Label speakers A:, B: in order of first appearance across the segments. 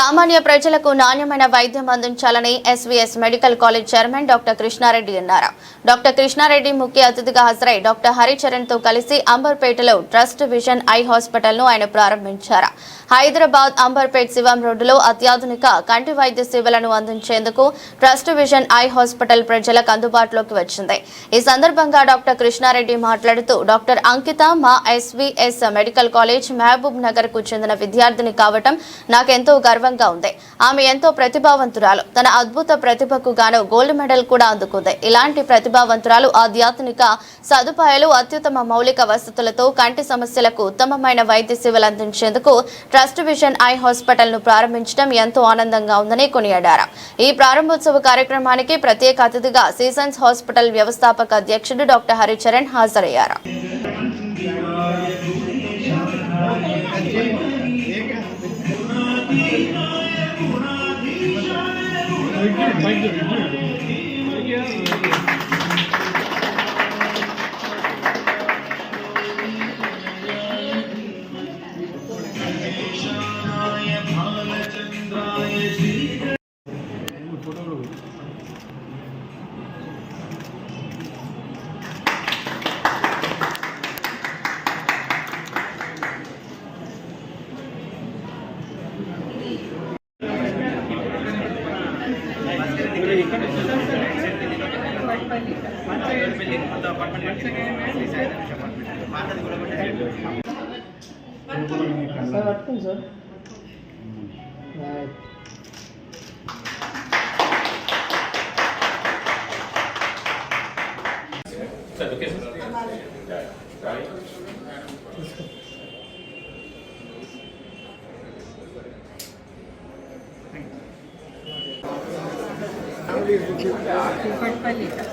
A: సామాన్య ప్రజలకు నాణ్యమైన వైద్యం అందించాలని SVS medical college chairman doctor Krishnareddy అన్నారు. డాక్టర్ కృష్ణారెడ్డి ముఖ్య అతిథిగా హాజరై డాక్టర్ హరిచరణ్ తో కలిసి అంబర్పేటలో ట్రస్ట్ విజన్ ఐ హాస్పిటల్ ను ఆయన ప్రారంభించారు. హైదరాబాద్ అంబర్పేట్ శివం రోడ్డులో అత్యాధునిక కంటి వైద్య సేవలను అందించేందుకు ట్రస్ట్ విజన్ ఐ హాస్పిటల్ ప్రజలకు అందుబాటులోకి వచ్చింది. ఈ సందర్భంగా డాక్టర్ కృష్ణారెడ్డి మాట్లాడుతూ డాక్టర్ అంకిత మా SVS medical college Mahbubnagar కు చెందిన విద్యార్థిని కావటం నాకెంతో గర్వంగా ఉంది. ఆమె ఎంతో ప్రతిభావంతురాలు. తన అద్భుత ప్రతిభకు గాను గోల్డ్ మెడల్ కూడా అందుకుంది. ఇలాంటి ప్రతిభావంతురాలు అత్యాధునిక సదుపాయాలు, అత్యుత్తమ మౌలిక వసతులతో కంటి సమస్యలకు ఉత్తమమైన వైద్య సేవలు అందించేందుకు ట్రస్ట్ విజన్ ఐ హాస్పిటల్ ను ప్రారంభించడం ఎంతో ఆనందంగా ఉందని కొనియాడారు. ఈ ప్రారంభోత్సవ కార్యక్రమానికి ప్రత్యేక అతిథిగా సీజన్స్ హాస్పిటల్ వ్యవస్థాపక అధ్యక్షుడు డాక్టర్ హరిచరణ్ హాజరయ్యారు.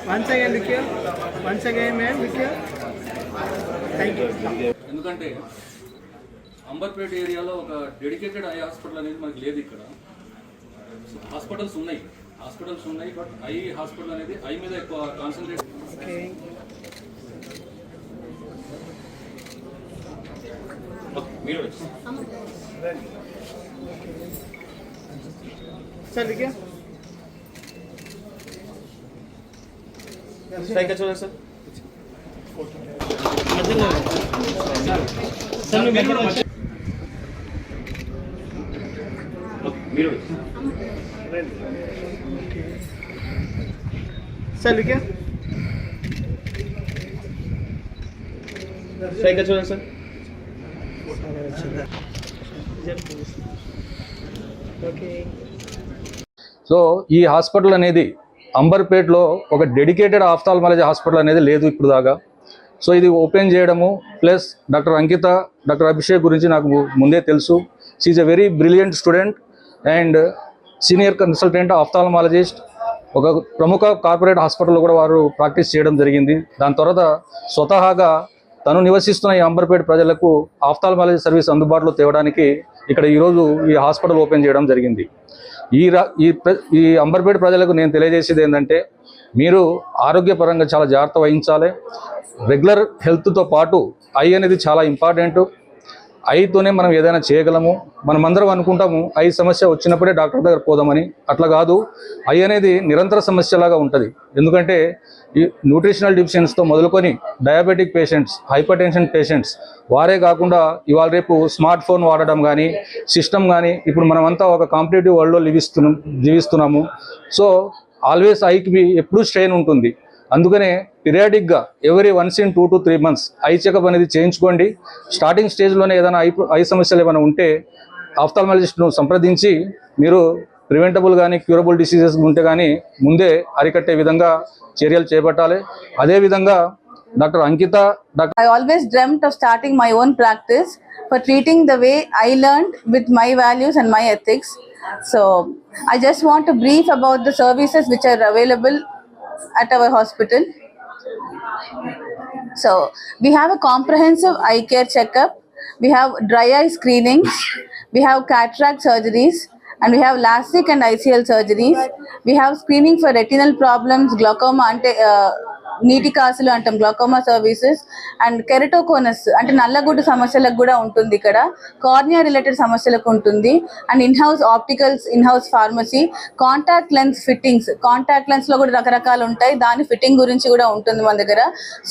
B: Once again, Vikya. Once again, ma'am, Vikya. Thank you.
C: ఎందుకంటే అంబర్పేట ఏరియాలో ఒక డెడికేటెడ్ ఐ హాస్పిటల్ అనేది మనకి లేదు. ఇక్కడ హాస్పిటల్స్ ఉన్నాయి బట్ ఐ హాస్పిటల్ అనేది ఐ మీద ఎక్కువ కాన్సన్ట్రేట్.
B: సార్ విక్యా చూడండి సార్. సార్ విక్యా సైకిల్ చూడండి సార్.
C: సో ఈ హాస్పిటల్ అనేది అంబర్పేట్లో ఒక డెడికేటెడ్ ఆఫ్థాల్మాలజీ హాస్పిటల్ అనేది లేదు ఇప్పుడు దాకా. సో ఇది ఓపెన్ చేయడము plus doctor Ankita, doctor Abhishek గురించి నాకు ముందే తెలుసు. She's a very brilliant student and senior consultant ophthalmologist. ఒక ప్రముఖ కార్పొరేట్ హాస్పిటల్లో కూడా వారు ప్రాక్టీస్ చేయడం జరిగింది. దాని తర్వాత స్వతహాగా తను నివసిస్తున్న ఈ అంబర్పేట ప్రజలకు ఆఫ్థాల్మాలజీ సర్వీస్ అందుబాటులో తేవడానికి ఇక్కడ ఈరోజు ఈ హాస్పిటల్ ఓపెన్ చేయడం జరిగింది. ఈ అంబర్పేట ప్రజలకు నేను తెలియజేసేది ఏంటంటే, మీరు ఆరోగ్యపరంగా చాలా జాగ్రత్త వహించాలి. రెగ్యులర్ హెల్త్తో పాటు ఐ అనేది చాలా ఇంపార్టెంట్. ఐతోనే మనం ఏదైనా చేయగలము. మనమందరం అనుకుంటాము ఐ సమస్య వచ్చినప్పుడే డాక్టర్ దగ్గర పోదామని. అట్లా కాదు, ఐ అనేది నిరంతర సమస్యలాగా ఉంటుంది. ఎందుకంటే ఈ న్యూట్రిషనల్ డిఫిషియన్స్తో మొదలుకొని diabetic patients, hyper tension patients, వారే కాకుండా ఇవాళ రేపు స్మార్ట్ ఫోన్ వాడడం కానీ, సిస్టమ్ కానీ, ఇప్పుడు మనమంతా ఒక కాంపిటేటివ్ వరల్డ్లో జీవిస్తున్నాము. సో ఆల్వేస్ ఐకి ఎప్పుడూ స్ట్రెయిన్ ఉంటుంది. అందుకనే పీరియాడిక్గా every once in 2 to 3 months eye checkup అనేది చేయించుకోండి. స్టార్టింగ్ స్టేజ్లోనే ఏదైనా ఐ సమస్యలు ఏమైనా ఉంటే ఆఫ్థాల్మాలజిస్ట్ను సంప్రదించి మీరు ప్రివెంటబుల్ కానీ క్యూరబుల్ డిసీజెస్ ఉంటే కానీ ముందే అరికట్టే విధంగా చర్యలు చేపట్టాలి. అదేవిధంగా doctor Ankita,
D: I always dreamt of starting my own practice for treating the way I learned with my values and my ethics. So I just want to brief about the services which are available at our hospital. So we have a comprehensive eye care checkup. We have dry eye screenings. We have cataract surgeries. And we have LASIK and ICL surgeries. We have screening for retinal problems, glaucoma, నీటి కాసులు అంటాం glaucoma services, and keratoconus అంటే నల్లగుడ్డు సమస్యలకు కూడా ఉంటుంది ఇక్కడ, cornea related సమస్యలకు ఉంటుంది, and in house opticals, in house pharmacy, contact lens fittings, contact lens లో కూడా రకరకాలు ఉంటాయి, దాని ఫిట్టింగ్ గురించి కూడా ఉంటుంది మన దగ్గర.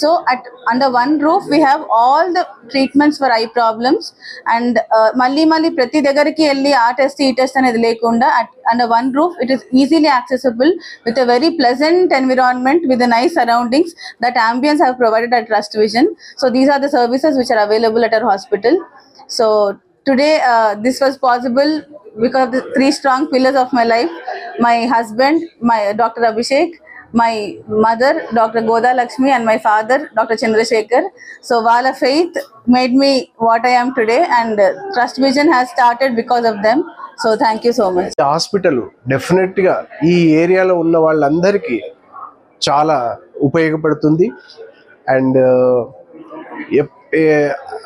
D: So at under one roof we have all the treatments for eye problems. And మళ్ళీ ప్రతి దగ్గరికి వెళ్ళి ఆ టెస్ట్ ఈ టెస్ట్ అనేది లేకుండా under one roof it is easily accessible with a very pleasant environment with a nice surroundings that ambience have provided at Trust Vision. So these are the services which are available at our hospital. So today this was possible because of the three strong pillars of my life: my husband, my Dr. Abhishek, my mother Dr. Goda Lakshmi, and my father Dr. Chandrasekhar. So Vala faith made me what I am today, and Trust Vision has started because of them. So thank you so much.
E: Hospital డెఫినెట్గా ఈ ఏరియాలో ఉన్న వాళ్ళందరికీ చాలా ఉపయోగపడుతుంది. And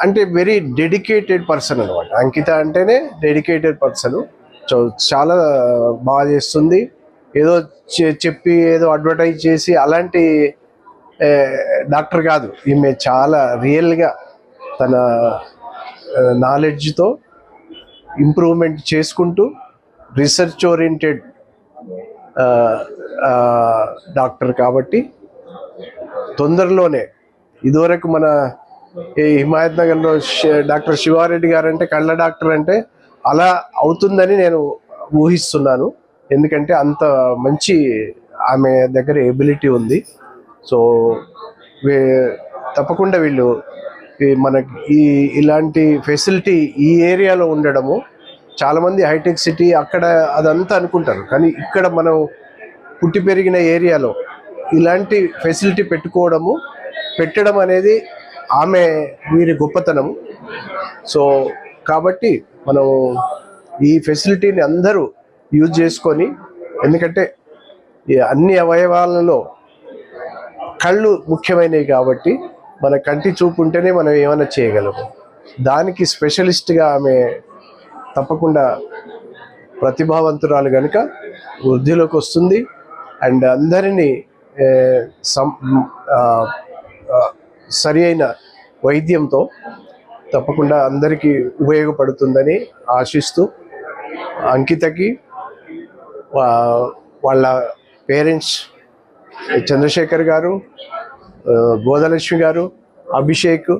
E: అంటే very dedicated person అనమాట. అంకిత అంటేనే డెడికేటెడ్ పర్సన్. సో చాలా బాగా చేస్తుంది. ఏదో చెప్పి ఏదో అడ్వర్టైజ్ చేసి అలాంటి డాక్టర్ కాదు ఈమె. చాలా రియల్గా తన నాలెడ్జ్తో ఇంప్రూవ్మెంట్ చేసుకుంటూ రీసెర్చ్ ఓరియంటెడ్ డాక్టర్ కాబట్టి తొందరలోనే, ఇదివరకు మన ఈ హిమాయత్ నగర్లో డాక్టర్ శివారెడ్డి గారు అంటే కళ్ళ డాక్టర్ అంటే అలా అవుతుందని నేను ఊహిస్తున్నాను. ఎందుకంటే అంత మంచి ఆమె దగ్గర ఎబిలిటీ ఉంది. సో తప్పకుండా వీళ్ళు మనకి ఇలాంటి ఫెసిలిటీ ఈ ఏరియాలో ఉండడము, చాలామంది హైటెక్ సిటీ అక్కడ అదంతా అనుకుంటారు, కానీ ఇక్కడ మనం పుట్టి పెరిగిన ఏరియాలో ఇలాంటి ఫెసిలిటీ పెట్టడం అనేది ఆమె వీరి గొప్పతనము. సో కాబట్టి మనం ఈ ఫెసిలిటీని అందరూ యూజ్ చేసుకొని, ఎందుకంటే అన్ని అవయవాలలో కళ్ళు ముఖ్యమైనవి కాబట్టి మన కంటి చూపు ఉంటేనే మనం ఏమైనా చేయగలము. దానికి స్పెషలిస్ట్గా ఆమె తప్పకుండా ప్రతిభావంతురాలు కనుక వృద్ధిలోకి వస్తుంది. అండ్ అందరినీ సరి అయిన వైద్యంతో తప్పకుండా అందరికీ ఉపయోగపడుతుందని ఆశిస్తూ, అంకితకి వాళ్ళ పేరెంట్స్ చంద్రశేఖర్ గారు, గోదలక్ష్మి గారు, అభిషేక్,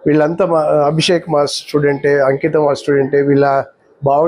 E: వీళ్ళంతా అభిషేక్ మా స్టూడెంటే, అంకిత మా స్టూడెంటే, వీళ్ళ బావ